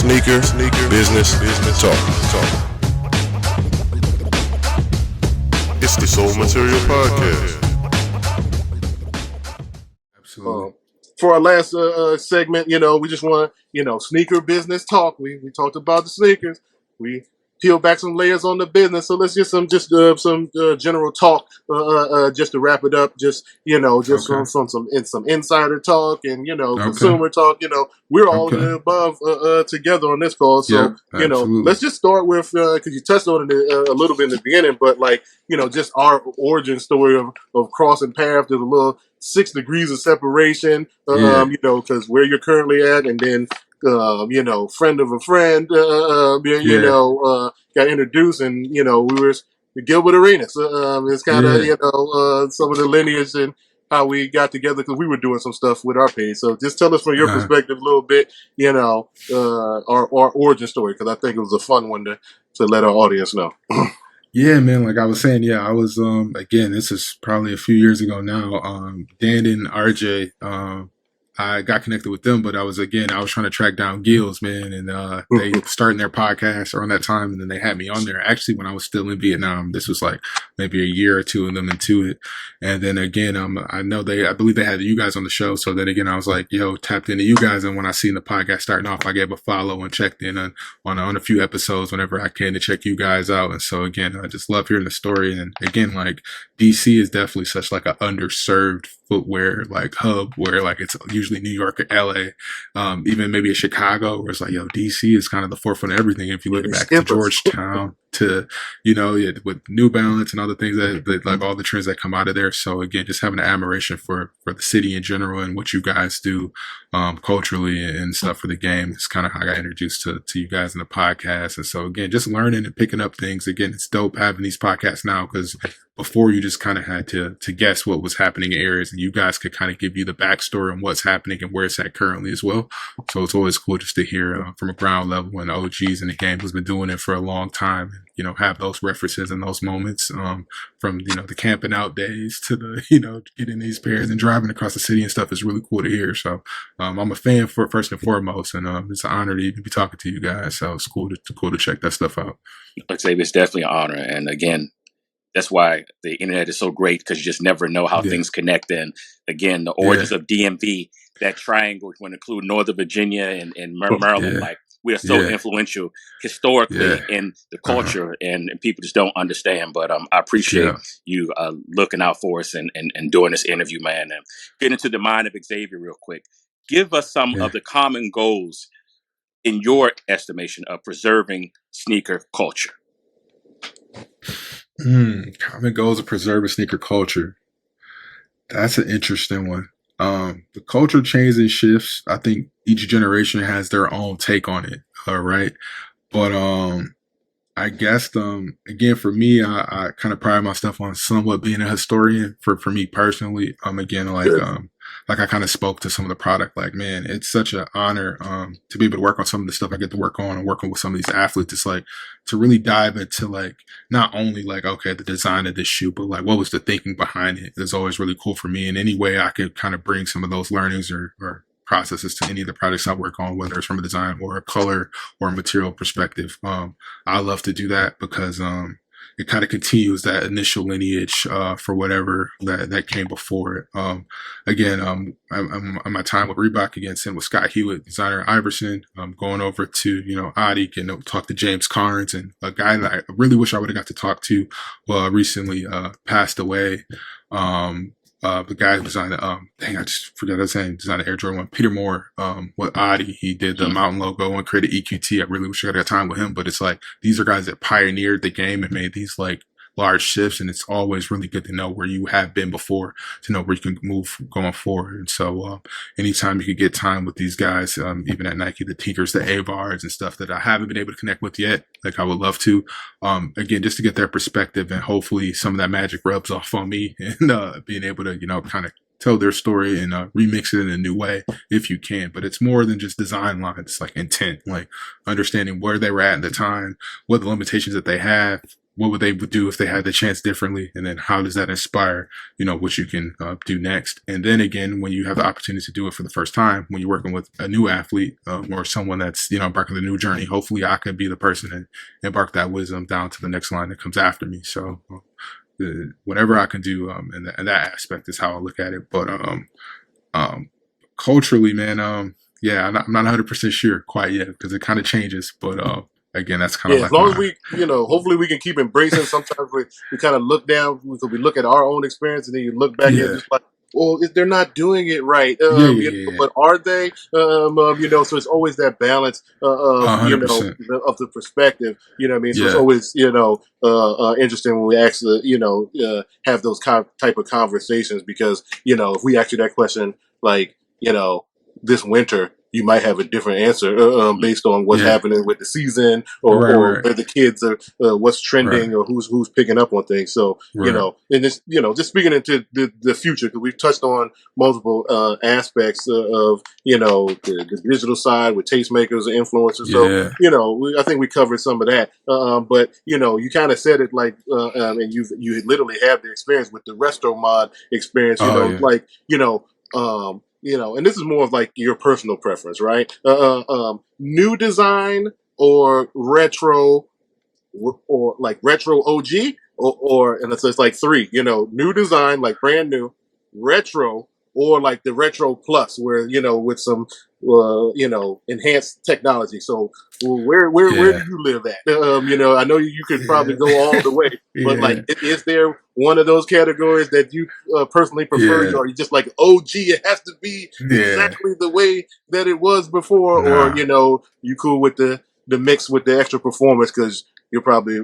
Sneaker business talk. It's the Soul Material Podcast. Absolutely. For our last segment, we just want sneaker business talk. We talked about the sneakers. We peel back some layers on the business. So let's get some general talk just to wrap it up. Just some insider talk and consumer talk. We're all in the above together on this call. So let's just start with because you touched on it a little bit in the beginning, but just our origin story of crossing paths. There's a little 6 degrees of separation, because where you're currently at, and then friend of a friend, got introduced, and we were the Gilbert Arenas. It's kind of some of the lineage and how we got together because we were doing some stuff with our page. So just tell us from your perspective a little bit, our origin story, because I think it was a fun one to let our audience know. Yeah, man, like I was saying, I was, again, this is probably a few years ago now, Dan and RJ, I got connected with them, but I was trying to track down Gills, man, and they starting their podcast around that time, and then they had me on there. Actually, when I was still in Vietnam, this was like maybe a year or two of them into it, and then again, I believe they had you guys on the show, so then again, I was like, tapped into you guys, and when I seen the podcast starting off, I gave a follow and checked in on a few episodes whenever I can to check you guys out, and so again, I just love hearing the story, and again, like DC is definitely such like an underserved footwear like hub where like it's usually New York or LA, even maybe a Chicago where it's like, DC is kind of the forefront of everything. If you look back to Georgetown to, with New Balance and other things that like all the trends that come out of there. So again, just having an admiration for the city in general and what you guys do culturally and stuff for the game is kind of how I got introduced to you guys in the podcast. And so again, just learning and picking up things. Again, it's dope having these podcasts now because before you just kind of had to guess what was happening in areas, and you guys could kind of give you the backstory on what's happening and where it's at currently as well. So it's always cool just to hear from a ground level and OGs in the game who's been doing it for a long time, and, have those references and those moments from, the camping out days to the, getting these pairs and driving across the city and stuff is really cool to hear. So I'm a fan for first and foremost, and it's an honor to even be talking to you guys. So it's cool to check that stuff out. Xavier, it's definitely an honor. And again, that's why the internet is so great, because you just never know how things connect. And again, the origins of DMV, that triangle would include Northern Virginia and Maryland. Like we are so influential historically in the culture, and people just don't understand. But I appreciate you looking out for us and doing this interview, man. And get into the mind of Xavier real quick. Give us some of the common goals in your estimation of preserving sneaker culture. Common goals of preserving sneaker culture. That's an interesting one. The culture changes and shifts. I think each generation has their own take on it. All right. But, I guess, again, for me, I kind of pride myself on somewhat being a historian for me personally. Again, like I kind of spoke to some of the product, like, man, it's such an honor, to be able to work on some of the stuff I get to work on and working with some of these athletes. It's like to really dive into like, not only like, okay, the design of this shoe, but like, what was the thinking behind it? It's always really cool for me. And any way I could kind of bring some of those learnings or processes to any of the projects I work on, whether it's from a design or a color or a material perspective. I love to do that because, it kind of continues that initial lineage, for whatever that came before it. Again, I'm on my time with Reebok again, sitting with Scott Hewitt, designer Iverson, going over to, Adi, and talk to James Carnes, and a guy that I really wish I would have got to talk to, recently, passed away. The guy who designed I just forgot his name, designed the Air Jordan 1, Peter Moore, with Adi. He did the Mountain logo and created EQT. I really wish I got time with him, but it's like, these are guys that pioneered the game and made these like large shifts. And it's always really good to know where you have been before, to know where you can move going forward. And so, anytime you could get time with these guys, even at Nike, the Tinkers, the Avards and stuff that I haven't been able to connect with yet, like I would love to, again, just to get their perspective, and hopefully some of that magic rubs off on me, and, being able to, kind of tell their story and remix it in a new way if you can. But it's more than just design lines, like intent, like understanding where they were at the time, what the limitations that they have, what would they do if they had the chance differently? And then how does that inspire, what you can do next? And then again, when you have the opportunity to do it for the first time, when you're working with a new athlete or someone that's, embarking the new journey, hopefully I could be the person and embark that wisdom down to the next line that comes after me. So whatever I can do in that aspect is how I look at it. But culturally, man, I'm not 100% sure quite yet because it kind of changes. But again, that's kind of like as long as we, hopefully we can keep embracing. Sometimes we kind of look down because we look at our own experience, and then you look back and it's just like, well, they're not doing it right. But are they? So it's always that balance of 100%. Of the perspective. You know what I mean? So it's always interesting when we actually have those type of conversations because if we ask you that question like this winter, you might have a different answer based on what's happening with the season or where the kids are, what's trending or who's picking up on things. So, and this, just speaking into the future, because we've touched on multiple aspects of, the digital side with tastemakers and influencers. So, I think we covered some of that. But, you kind of said it like, and you literally have the experience with the retro mod experience, and this is more of like your personal preference, right? New design or retro, or like retro OG, and it's like three. New design, like brand new, retro, or like the retro plus, where with some enhanced technology. So where do you live at? I know you could probably go all the way, but like, is there one of those categories that you personally prefer, or you just like OG? It has to be exactly the way that it was before, or you cool with the mix with the extra performance because you're probably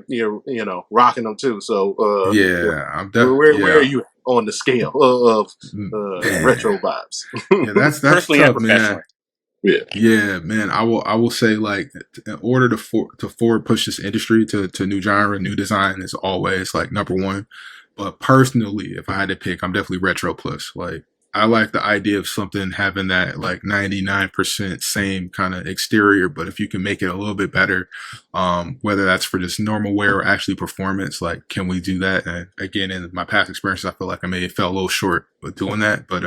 rocking them too. So I'm definitely where are you on the scale of retro vibes? That's personally tough, and man. professionally. Yeah, man. I will say, like, in order to forward push this industry to new genre, new design is always like number one. But personally, if I had to pick, I'm definitely retro plus. Like, I like the idea of something having that like 99% same kind of exterior, but if you can make it a little bit better, whether that's for just normal wear or actually performance, like, can we do that? And again, in my past experiences, I feel like I may have fell a little short with doing that, but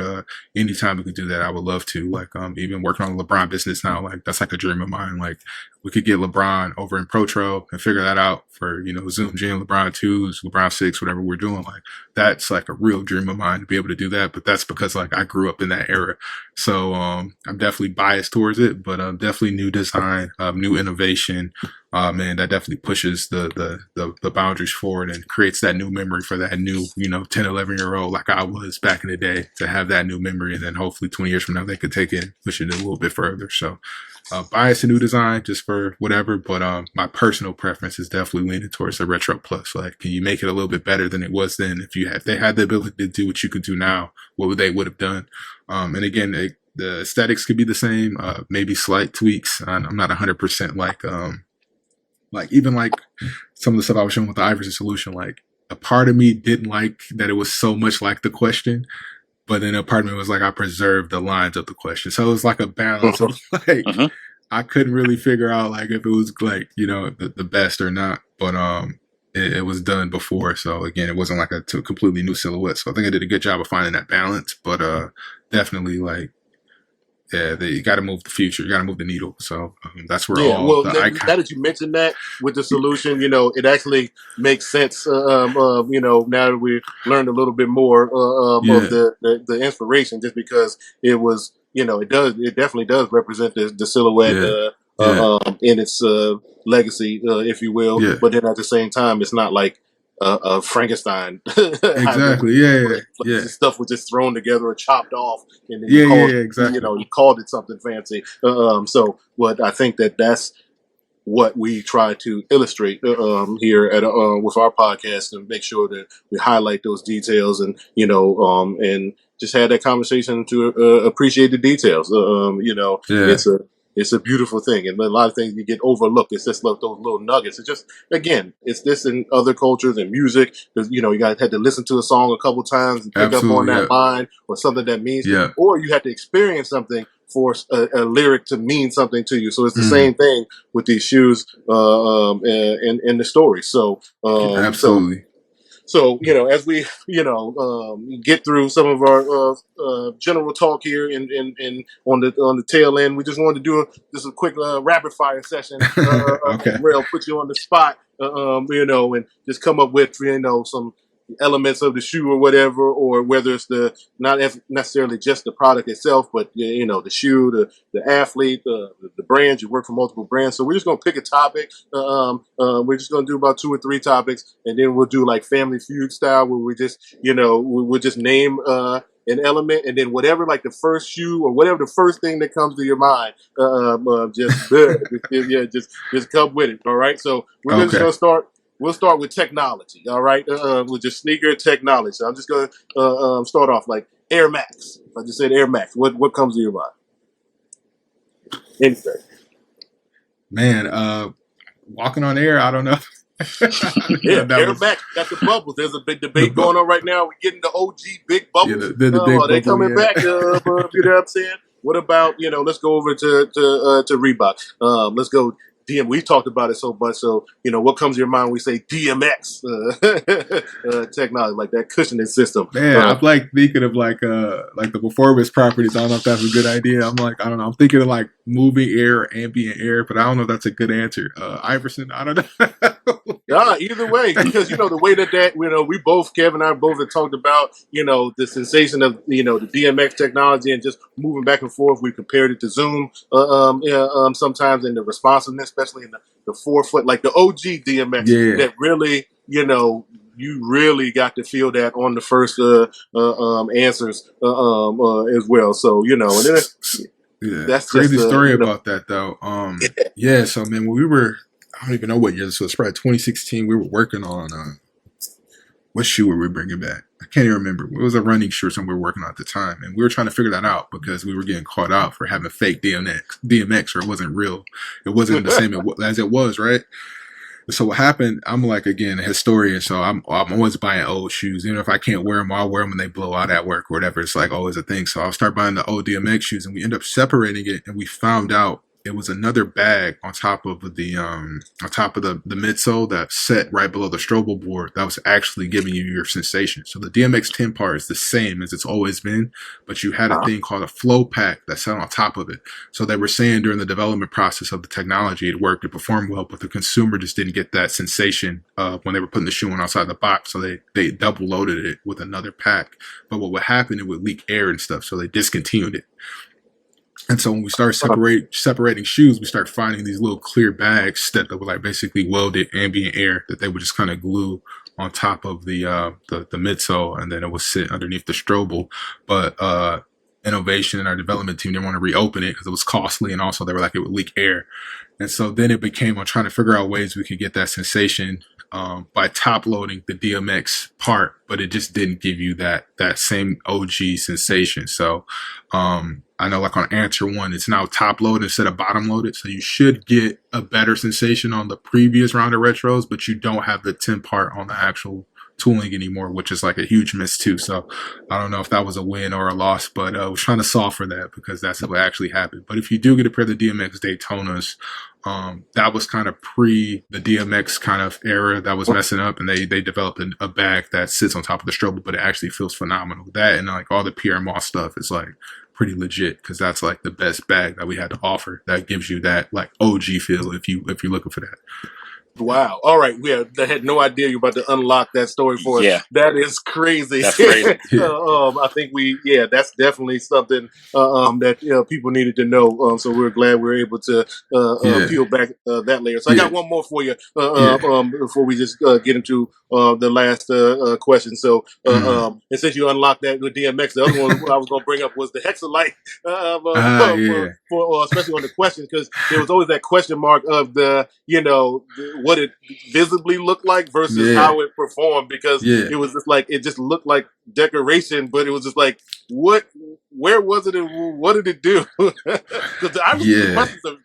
anytime we could do that, I would love to. Like, even working on the LeBron business now, like, that's like a dream of mine. Like, we could get LeBron over in Protro and figure that out for, Zoom Gym, LeBron 2s, LeBron 6, whatever we're doing. Like, that's like a real dream of mine to be able to do that. But that's because like I grew up in that era. So I'm definitely biased towards it, but definitely new design, new innovation. Man, that definitely pushes the boundaries forward and creates that new memory for that new, 10, 11-year-old like I was back in the day, to have that new memory. And then hopefully 20 years from now, they could take it and push it a little bit further. So bias to new design just for whatever, but my personal preference is definitely leaning towards the retro plus. Like, can you make it a little bit better than it was then? If they had the ability to do what you could do now, what would they would have done? And again, the aesthetics could be the same, maybe slight tweaks. I'm not 100% like even like some of the stuff I was showing with the Iverson solution. Like, a part of me didn't like that it was so much like the question, but then a part of me was like, I preserved the lines of the question. So it was like a balance of like, I couldn't really figure out like if it was like, the best or not, but it was done before. So again, it wasn't like a completely new silhouette. So I think I did a good job of finding that balance, but definitely like, you got to move the future. You got to move the needle. So that's where all the now that you mentioned that with the solution, it actually makes sense. Now that we learned a little bit more of the inspiration, just because it was, it definitely does represent the silhouette in its legacy, if you will. Yeah. But then at the same time, it's not like Frankenstein. Exactly. This stuff was just thrown together or chopped off, and then exactly. you called it something fancy. So, what I think that's what we try to illustrate here at with our podcast, and make sure that we highlight those details, and and just have that conversation to appreciate the details. It's a beautiful thing, and a lot of things you get overlooked. It's just like those little nuggets. It's just, again, it's this in other cultures and music. You guys had to listen to a song a couple times and pick up on that line or something that means, or you had to experience something a lyric to mean something to you. So it's the same thing with these shoes in the story. So Absolutely. So, as we, get through some of our general talk here and on the tail end, we just wanted to do just a quick rapid fire session. Okay. Where I'll put you on the spot, and just come up with, some elements of the shoe or whatever, or whether it's not necessarily just the product itself, but the shoe, the athlete, the brand. You work for multiple brands, so we're just gonna pick a topic. We're just gonna do about 2 or 3 topics, and then we'll do like Family Feud style, where we just we'll just name an element, and then whatever, like the first shoe or whatever the first thing that comes to your mind, just come with it. All right, so we're just gonna start. We'll start with technology, all right? With just sneaker technology. So I'm just going to start off like Air Max. If I just said Air Max, what comes to your mind? Anything. Man, walking on air, I don't know. Air Max, got the bubbles. There's a big debate going on right now. We're getting the OG big bubbles. Yeah, the big are they bubble, coming back? You know what I'm saying? What about, let's go over to Reebok. Let's go. We've talked about it so much. So, what comes to your mind when we say DMX technology, like that cushioning system? Man, I'm like thinking of like the performance properties. I don't know if that's a good idea. I'm like, I don't know. I'm thinking of like moving air, ambient air, but I don't know if that's a good answer. Iverson, I don't know. Yeah, either way, because the way that we both, Kevin and I both have talked about the sensation of the DMX technology and just moving back and forth. We compared it to Zoom sometimes, in the responsiveness, especially in the forefoot, like the OG DMX, that really you really got to feel that on the first answers as well. So and then that's crazy just, story about that though. So man, when we were, I don't even know what year this was. Probably 2016. We were working on what shoe were we bringing back? I can't even remember. It was a running shoe or something we were working on at the time, and we were trying to figure that out because we were getting caught out for having fake DMX, or it wasn't real. It wasn't the same as it was, right? So what happened? I'm like, again, a historian, so I'm always buying old shoes. Even if I can't wear them, I'll wear them when they blow out at work or whatever. It's like always a thing. So I'll start buying the old DMX shoes, and we end up separating it, and we found out it was another bag on top of the midsole that set right below the Strobel board that was actually giving you your sensation. So the DMX 10 part is the same as it's always been, but you had a thing called a flow pack that sat on top of it. So they were saying during the development process of the technology, it worked, it performed well, but the consumer just didn't get that sensation when they were putting the shoe on outside the box. So they double loaded it with another pack. But what would happen, it would leak air and stuff. So they discontinued it. And so when we started separating shoes, we started finding these little clear bags that were like basically welded ambient air that they would just kind of glue on top of the midsole, and then it would sit underneath the Strobel. But innovation in our development team didn't want to reopen it because it was costly, and also they were like it would leak air. And so then it became on trying to figure out ways we could get that sensation by top loading the DMX part, but it just didn't give you that same OG sensation. So I know like on Answer 1, it's now top loaded instead of bottom loaded. So you should get a better sensation on the previous round of retros, but you don't have the 10 part on the actual tooling anymore, which is like a huge miss too. So I don't know if that was a win or a loss, but I was trying to solve for that because that's what actually happened. But if you do get a pair of the DMX Daytonas, that was kind of pre the DMX kind of era that was messing up, and they developed a bag that sits on top of the Strobel, but it actually feels phenomenal. That and like all the Pierre Moss stuff is like pretty legit because that's like the best bag that we had to offer that gives you that like OG feel if you're looking for that. Wow. All right. I had no idea you're about to unlock that story for us. Yeah. That is crazy. That's crazy. I think that's definitely something that people needed to know. So we're glad we're able to peel back that layer. So I got one more for you before we just get into the last question. So and since you unlocked that with DMX, the other one I was going to bring up was the Hexalite for especially on the question, because there was always that question mark of the what it visibly looked like versus how it performed, because it was just like it just looked like decoration, but it was just like where was it and what did it do? Because the buttons are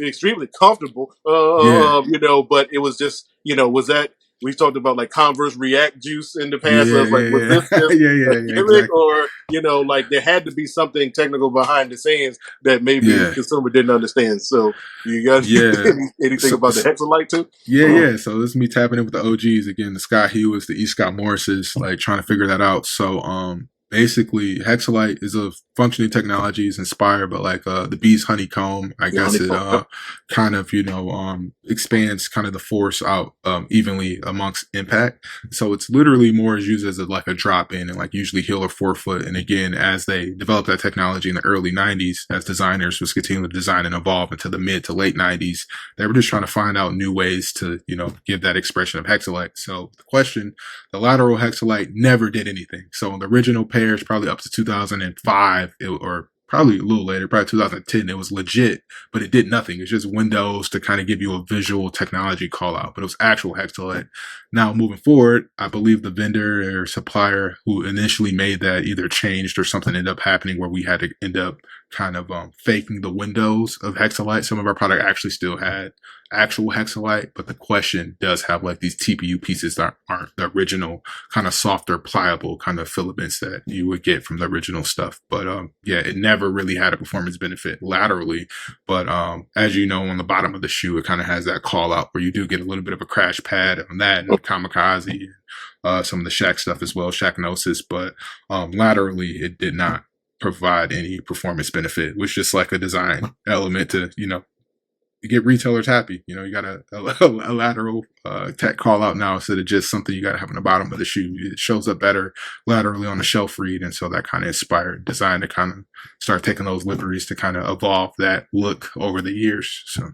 extremely comfortable, but it was just was that we talked about like Converse React Juice in the past. So Yeah, it's like, was yeah, this just yeah, a gimmick, exactly. or like there had to be something technical behind the scenes that maybe the Yeah, consumer didn't understand. So you got yeah. anything So, about the Hexalite too? yeah. So this is me tapping in with the OGs again, the Scott Hughes, the E. Scott Morrises, like trying to figure that out. So, basically, Hexalite is a functioning technology, is inspired by like the bee's honeycomb. I guess it kind of expands kind of the force out evenly amongst impact. So it's literally more is used as like a drop in and like usually heel or forefoot. And again, as they developed that technology in the early 90s, as designers was continuing to design and evolve into the mid to late 90s, they were just trying to find out new ways to give that expression of Hexalite. So the question, the lateral Hexalite never did anything. So in the original pairs, probably up to 2005, or probably a little later, probably 2010, it was legit, but it did nothing. It's just windows to kind of give you a visual technology call out, but it was actual Hexalite. Now, moving forward, I believe the vendor or supplier who initially made that either changed or something ended up happening where we had to end up kind of faking the windows of Hexalite. Some of our product actually still had actual Hexalite, but the question does have like these TPU pieces that aren't the original kind of softer, pliable kind of filaments that you would get from the original stuff. But yeah, it never really had a performance benefit laterally. But as you know, on the bottom of the shoe, it kind of has that call out where you do get a little bit of a crash pad on that and the Kamikaze, some of the Shaq stuff as well, Shaqnosis. But laterally, it did not provide any performance benefit. It was just like a design element to, you get retailers happy. You got a lateral tech call out now instead of just something you got to have on the bottom of the shoe. It shows up better laterally on the shelf read. And so that kind of inspired design to kind of start taking those liberties to kind of evolve that look over the years. So.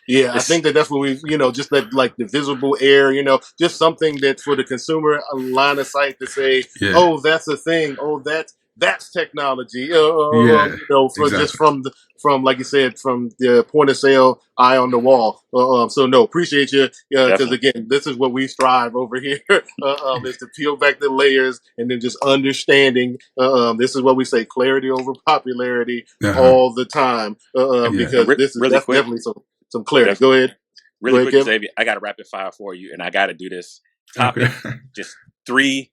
Yeah, I think that's what we, just that like the visible air, just something that for the consumer, a line of sight to say, oh, that's a thing. Oh, that's technology. For exactly. just from like you said, from the point of sale, eye on the wall. So no, appreciate you because again, this is what we strive over here is to peel back the layers and then just understanding. This is what we say: clarity over popularity all the time. Because this is definitely some clarity. Go ahead. Really quick, Xavier, I got a rapid fire for you, and I got to do this topic. Just three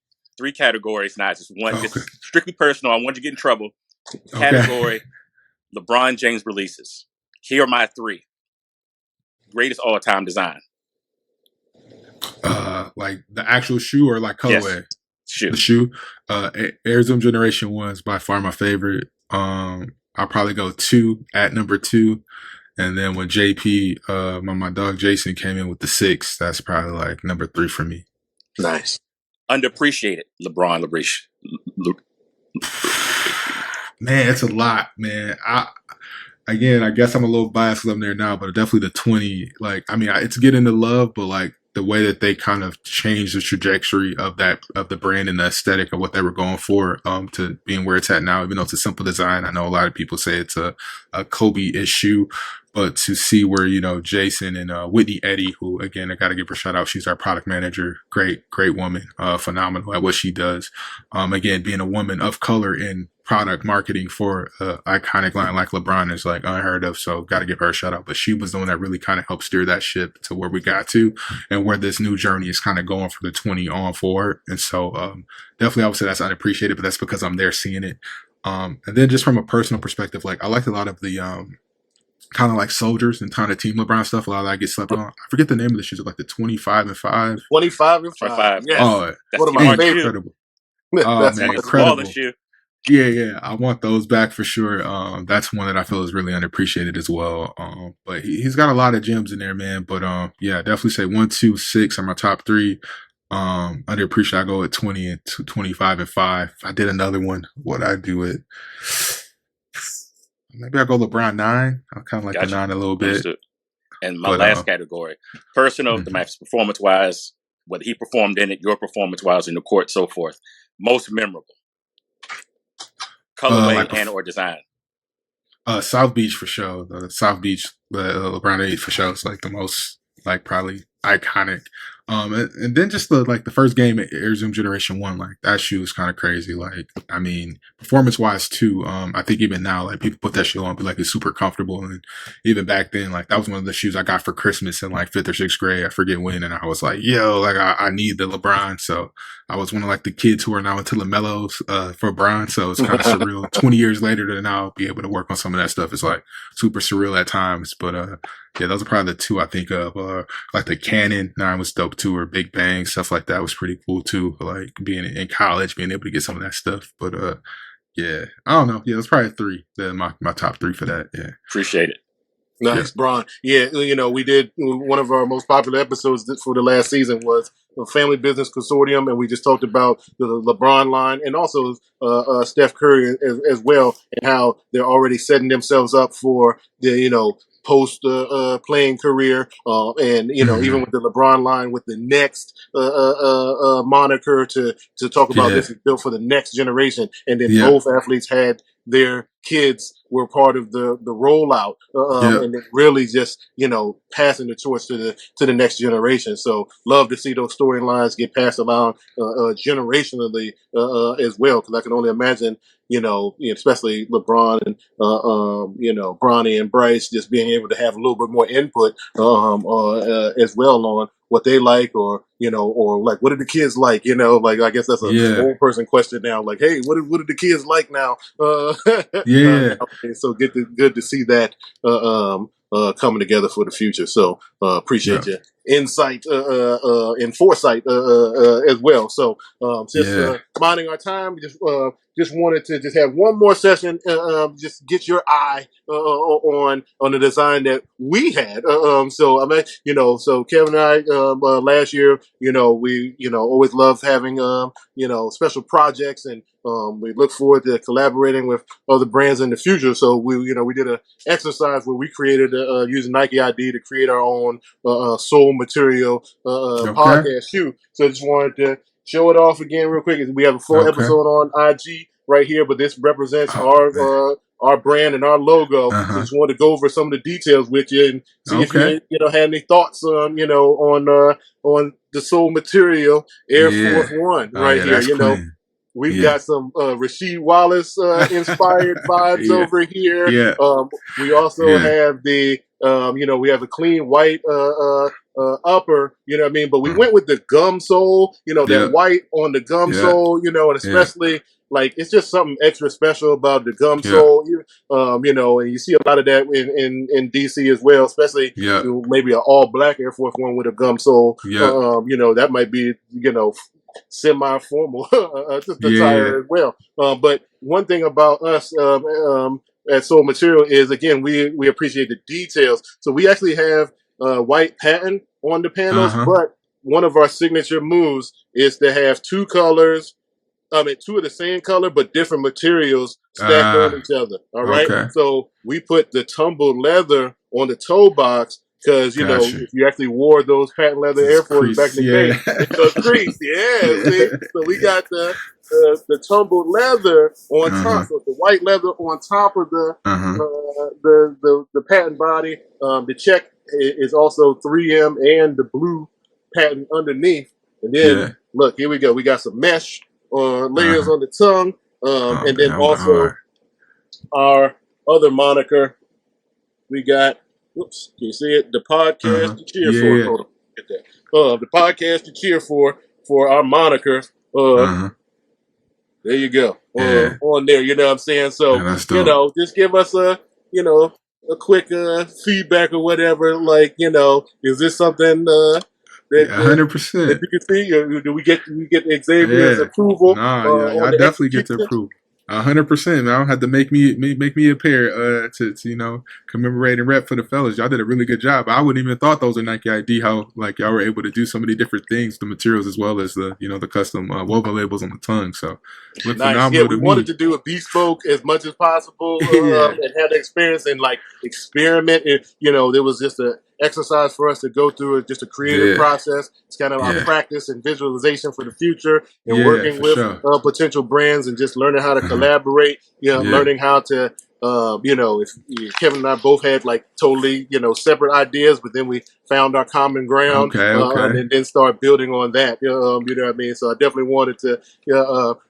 categories, not just one. Just strictly personal. I want you to get in trouble. Category: LeBron James releases. Here are my three greatest all-time design. Like the actual shoe or like colorway? Yes. The shoe. Air Zoom Generation 1 is by far my favorite. I'll probably go 2 at number 2. And then when JP, my dog Jason came in with the 6, that's probably like number 3 for me. Nice. Underappreciated LeBron Man, it's a lot, man. I guess I'm a little biased because I'm there now, but definitely the 20. Like, I mean, it's getting the love, but like the way that they kind of changed the trajectory of the brand and the aesthetic of what they were going for, to being where it's at now. Even though it's a simple design, I know a lot of people say it's a Kobe-ish shoe. But to see where, Jason and Whitney Eddy, who, again, I got to give her a shout out. She's our product manager. Great woman. Phenomenal at what she does. Again, being a woman of color in product marketing for an iconic line like LeBron is like unheard of. So got to give her a shout out. But she was the one that really kind of helped steer that ship to where we got to and where this new journey is kind of going for the 20 on forward. And so definitely I would say that's unappreciated, but that's because I'm there seeing it. And then just from a personal perspective, like I liked a lot of the kind of like soldiers and kind of Team LeBron stuff. A lot of that gets slept on. I forget the name of the shoes. Like the 25 and 5. 25 and 5. Yes. Oh, one of my favorites. Incredible. Oh man, incredible. Yeah. I want those back for sure. That's one that I feel is really underappreciated as well. But he's got a lot of gems in there, man. But yeah, definitely say 1, 2, 6 are my top 3. Underappreciated. I go at 20 and 25 and 5. If I did another one, what I do it. Maybe I'll go LeBron 9. I kind of like the 9 a little bit. Understood. And my last category, personal, the match performance-wise, whether he performed in it, your performance-wise in the court, so forth. Most memorable. Colorway and or design. South Beach for sure. The South Beach, LeBron 8 for sure. It's like the most, like probably iconic. And then just the first game at Air Zoom Generation 1, like that shoe is kind of crazy. Like, I mean, performance wise too. I think even now, like people put that shoe on, be like, it's super comfortable. And even back then, like that was one of the shoes I got for Christmas in like 5th or 6th grade. I forget when. And I was like, yo, like I need the LeBron. So I was one of like the kids who are now into LaMelos, for Bron. So it's kind of surreal. 20 years later to now be able to work on some of that stuff. It's like super surreal at times. But, yeah, those are probably the two I think of. Like the Canon 9 was dope too, or Big Bang, stuff like that was pretty cool too. Like being in college, being able to get some of that stuff. But yeah, I don't know. Yeah, that's probably 3. My top 3 for that. Yeah, Appreciate it. Nice, Yeah. Bron. Yeah, we did one of our most popular episodes for the last season was the Family Business Consortium, and we just talked about the LeBron line and also Steph Curry as well, and how they're already setting themselves up for the post playing career, and even with the LeBron line with the next moniker to talk about this is built for the next generation, and then both athletes had their kids were part of the rollout, and it really just passing the torch to the next generation. So love to see those storylines get passed along generationally as well, because I can only imagine especially LeBron and Bronny and Bryce just being able to have a little bit more input as well on what they like, or like what do the kids like? Like I guess that's a old person question now. Like, hey, what do the kids like now? So good to see that coming together for the future. So appreciate your insight and foresight as well. So minding our time, just wanted to just have one more session, just get your eye on the design that we had. So I mean, so Kevin and I last year, we always love having special projects, and we look forward to collaborating with other brands in the future. So we did an exercise where we created using Nike ID to create our own soul material podcast shoe. So I just wanted to show it off again real quick. We have a full episode on IG right here, but this represents our brand and our logo. So just wanted to go over some of the details with you and see if you had any thoughts on on the soul material Air Force One right here. We've got some Rasheed Wallace inspired vibes over here. We also have the we have a clean white upper, what I mean? But we went with the gum sole, that white on the gum sole, and especially like it's just something extra special about the gum sole, and you see a lot of that in DC as well, especially maybe an all black Air Force One with a gum sole. That might be semi-formal attire as well. But one thing about us at Soul Material is, again, we appreciate the details. So we actually have white patent on the panels, but one of our signature moves is to have two colors. Two of the same color, but different materials stacked on each other. All right. So we put the tumbled leather on the toe box because, if you actually wore those patent leather Air Force back in the day, it's a crease. See? So we got the tumbled leather on top, so the white leather on top of the patent body. The check is also 3M and the blue patent underneath. And then look, here we go. We got some mesh layers on the tongue, and then also our other moniker. We got, oops, can you see it? The podcast to cheer for. Hold on, get that. The podcast to cheer for our moniker. There you go. On there, you know what I'm saying? So, just give us a quick feedback or whatever. Like, is this something? 100%. That you can see, or do we get Xavier's approval? I definitely get the approval. 100%. Man, I don't have to make me a pair to commemorate and rep for the fellas. Y'all did a really good job. I wouldn't even thought those were Nike ID. How like y'all were able to do so many different things, the materials as well as the the custom woven labels on the tongue. So look nice. Yeah, we wanted to do a bespoke as much as possible and have the experience and like experiment. There was just a exercise for us to go through, just a creative process. It's kind of our practice and visualization for the future, and working with potential brands and just learning how to collaborate. Learning how to if Kevin and I both had like totally, separate ideas, but then we found our common ground, Okay. and then start building on that. You know what I mean? So I definitely wanted to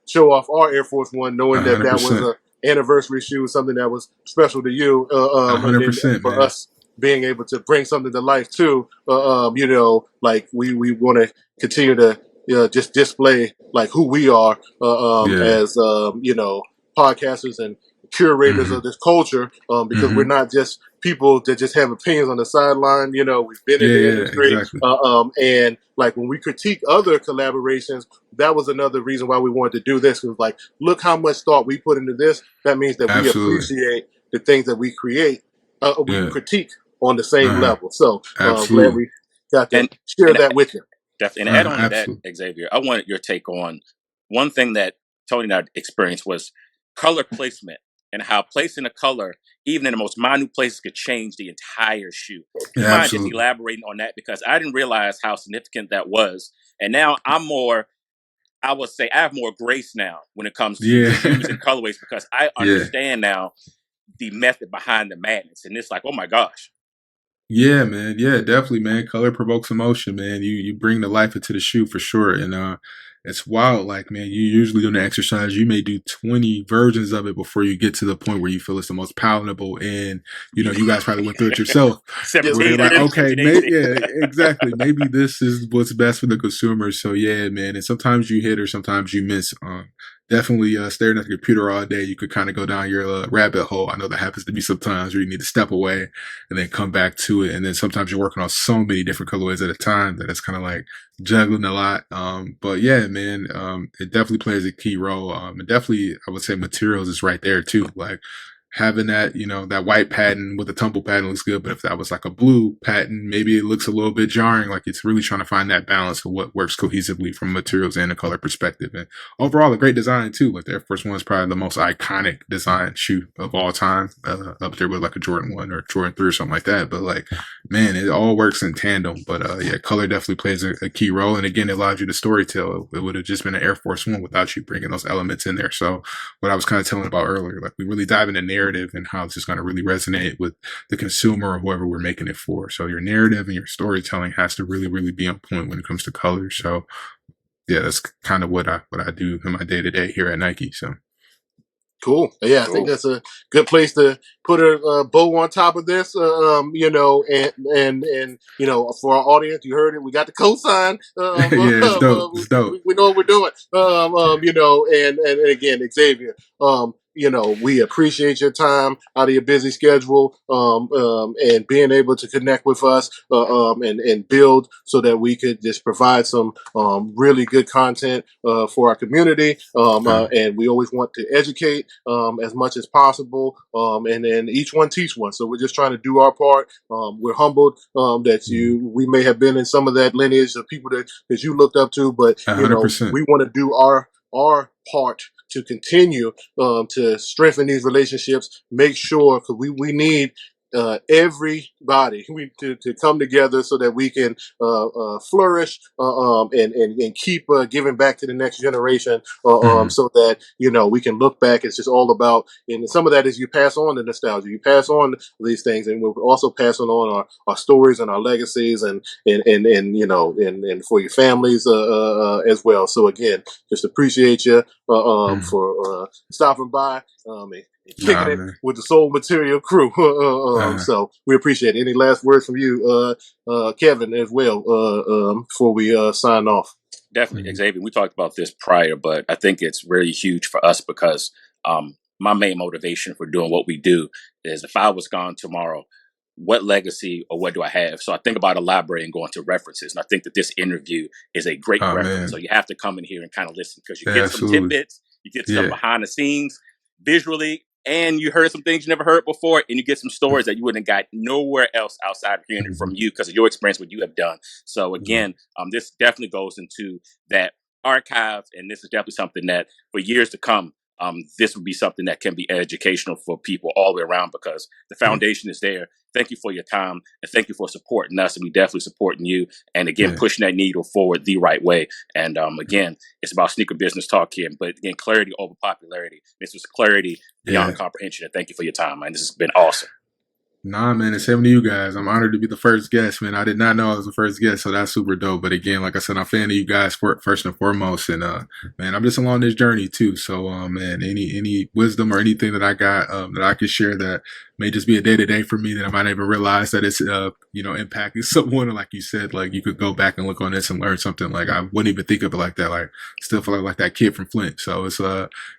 show off our Air Force One, knowing that was 100%. a anniversary shoe, something that was special to you, and then 100%, for man. us being able to bring something to life too. Like we want to continue to just display like who we are as podcasters and curators Mhm. of this culture, because we're not just people that just have opinions on the sideline. We've been in the Yeah, industry, exactly. and like when we critique other collaborations, that was another reason why we wanted to do this. Because like, look how much thought we put into this. That means that we Absolutely. appreciate the things that we create, we Yeah. critique on the same Uh-huh. level. So glad Absolutely. we got to And share and that with you. definitely, and add on to that, Absolutely. Xavier, I wanted your take on one thing that Tony and I experienced was color placement and how placing a color, even in the most minute places, could change the entire shoe. You Yeah, mind just absolutely. elaborating on that? Because I didn't realize how significant that was. And now I would say I have more grace now when it comes to Yeah. shoes and colorways because I Yeah. understand now the method behind the madness. And it's like, oh my gosh. Yeah, man. Yeah, definitely, man. Color provokes emotion, man. You bring the life into the shoe for sure. And it's wild. Like, man, you usually doing the exercise, you may do 20 versions of it before you get to the point where you feel it's the most palatable. And, you guys probably went through it yourself. Yes, Where you're 17, like, indeed. 18, okay, 17, 18. yeah, exactly. Maybe this is what's best for the consumer. So yeah, man. And sometimes you hit or sometimes you miss. Definitely staring at the computer all day, you could kind of go down your rabbit hole. I know that happens to me sometimes where you need to step away and then come back to it. And then sometimes you're working on so many different colorways at a time that it's kind of like juggling a lot. But yeah, man, it definitely plays a key role. And definitely, I would say materials is right there too. Like having that, that white pattern with a tumble pattern looks good. But if that was like a blue pattern, maybe it looks a little bit jarring. Like it's really trying to find that balance of what works cohesively from materials and a color perspective. And overall, a great design too. Like the Air Force One is probably the most iconic design shoe of all time, up there with like a Jordan 1 or Jordan 3 or something like that. But like, man, it all works in tandem. But yeah, color definitely plays a key role. And again, it allows you to storytell. It would have just been an Air Force One without you bringing those elements in there. So what I was kind of telling about earlier, like we really dive into narrative and how it's just going to really resonate with the consumer or whoever we're making it for. So your narrative and your storytelling has to really, really be on point when it comes to color. So yeah, that's kind of what I do in my day to day here at Nike. So Cool. Yeah, I think that's a good place to put a bow on top of this. And for our audience, you heard it. We got the cosign. yeah, it's dope. It's dope. We know what we're doing. And again, Xavier. We appreciate your time out of your busy schedule, and being able to connect with us, and build so that we could just provide some really good content for our community. And we always want to educate as much as possible, and then each one teach one. So we're just trying to do our part. We're humbled that we may have been in some of that lineage of people that you looked up to, but 100%. we want to do our part to continue to strengthen these relationships. Make sure, because we need everybody to come together so that we can flourish, and keep giving back to the next generation, so that we can look back. It's just all about, and some of that is you pass on the nostalgia, you pass on these things, and we're also passing on our stories and our legacies, and for your families as well. So again, just appreciate you for stopping by, and kicking it with the Soul Material crew. So we appreciate it. Any last words from you, Kevin, as well, before we sign off? Definitely, Xavier. We talked about this prior, but I think it's really huge for us because my main motivation for doing what we do is if I was gone tomorrow, what legacy or what do I have? So I think about elaborating, going to references. And I think that this interview is a great reference. Man. So you have to come in here and kind of listen because you get some tidbits, you get some behind the scenes visually, and you heard some things you never heard before, and you get some stories that you wouldn't have got nowhere else outside of hearing it from you because of your experience, what you have done. So again, this definitely goes into that archive, and this is definitely something that for years to come, this would be something that can be educational for people all the way around because the foundation is there. Thank you for your time and thank you for supporting us. And we definitely supporting you. And again, pushing that needle forward the right way. And again, it's about sneaker business talk here. But again, clarity over popularity. This was clarity beyond comprehension. And thank you for your time, man. This has been awesome. Nah, man, it's same to you guys. I'm honored to be the first guest, man. I did not know I was the first guest, so that's super dope. But again, like I said, I'm a fan of you guys first and foremost. And man, I'm just along this journey too. So man, any wisdom or anything that I got that I could share that may just be a day-to-day for me that I might not even realize that it's impacting someone. Like you said, like you could go back and look on this and learn something. Like I wouldn't even think of it like that. Like still feel like that kid from Flint. So it's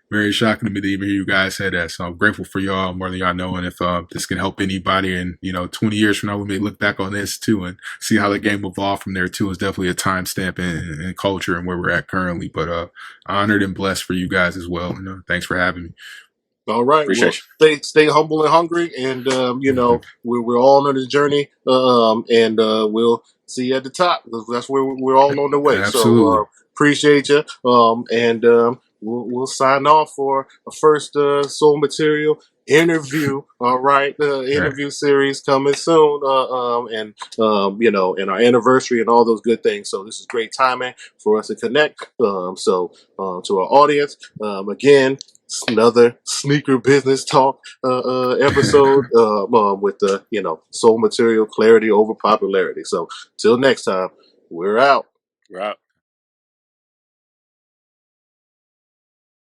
very shocking to me to even hear you guys say that. So I'm grateful for y'all more than y'all know. And if this can help anybody, and 20 years from now, we may look back on this too and see how the game evolved from there too. It's definitely a timestamp in culture and where we're at currently. But honored and blessed for you guys as well. Thanks for having me. All right. Well, stay humble and hungry, and we're all on the journey, and we'll see you at the top. That's where we're all on the way. Absolutely. So appreciate you, and we'll sign off for a first Soul Material interview. All right, interview series coming soon, and our anniversary and all those good things. So this is great timing for us to connect. So to our audience, again. Another sneaker business talk episode with the Soul Material clarity over popularity. So till next time, we're out.